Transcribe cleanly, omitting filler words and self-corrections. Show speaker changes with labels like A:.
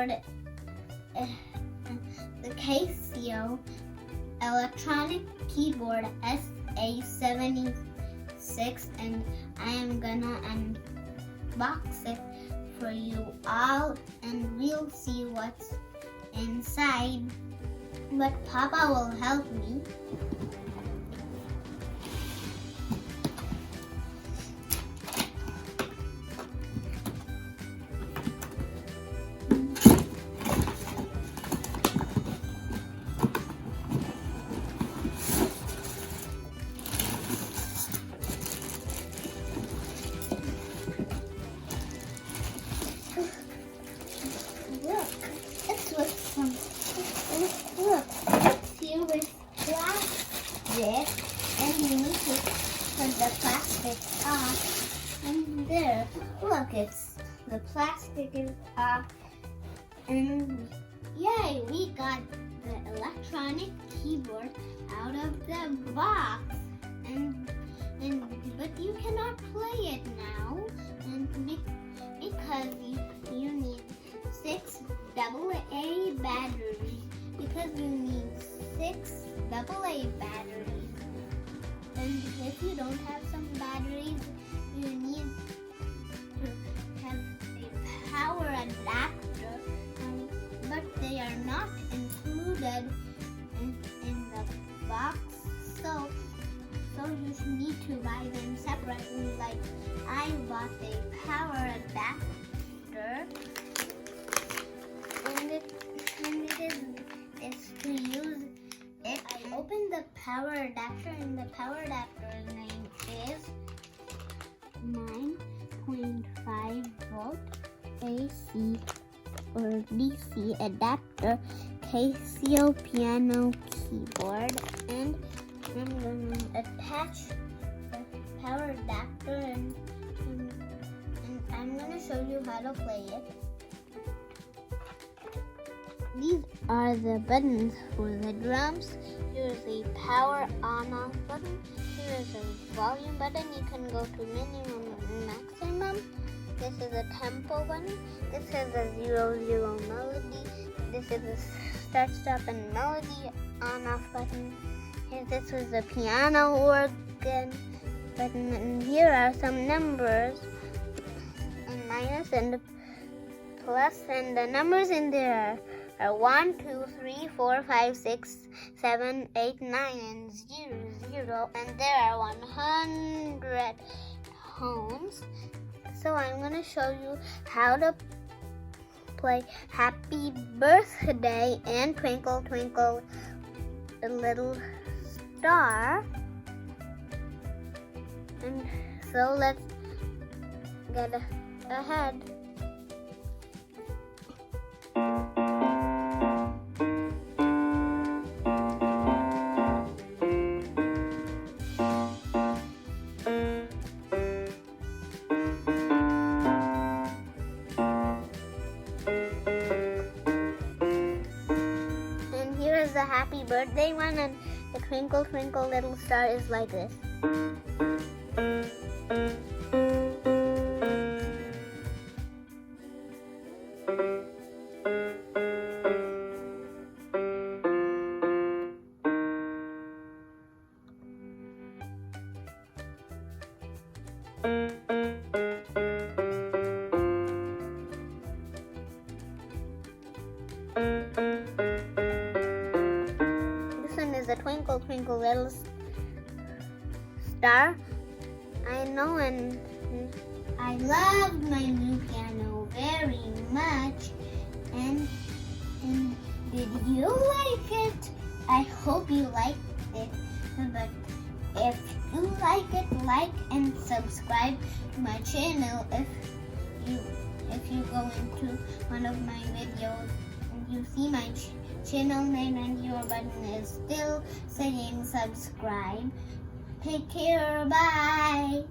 A: keyboard, the Casio electronic keyboard SA-76, and I am gonna unbox it for you all, and we'll see what's inside, but Papa will help me. Look, it's here with plastic, and you need to put the plastic off. And there, look, the plastic is off, and yay, we got the electronic keyboard out of the box. But you cannot play it now, and because you need 6 AA batteries. Because you need 6 AA batteries. And if you don't have some batteries, you need to have a power adapter. But they are not included in the box. So you need to buy them separately. Like I bought a power adapter. And it is to use it. I opened the power adapter, and the power adapter's name is 9.5 volt AC or DC adapter Casio piano keyboard, and I'm going to attach the power adapter and I'm going to show you how to play it. These are the buttons for the drums. Here's the power on-off button. Here's a volume button. You can go to minimum and maximum. This is a tempo button. This is a 0-0 melody. This is a start, stop, and melody on-off button. Here, this is the piano organ button. And here are some numbers, and minus and plus, and the numbers in there are 1, 2, 3, 4, 5, 6, 7, 8, 9, and 0, and there are 100 tones. So I'm going to show you how to play Happy Birthday and Twinkle Twinkle Little Star. And so let's get ahead. The happy birthday one, and the Twinkle Twinkle Little Star is like this. The Twinkle Twinkle Little Star. I know, and I love my new piano very much. And did you like it? I hope you liked it. But if you like it, like and subscribe to my channel. If you go into one of my videos and you see my channel name and your button is still saying subscribe. Take care, bye.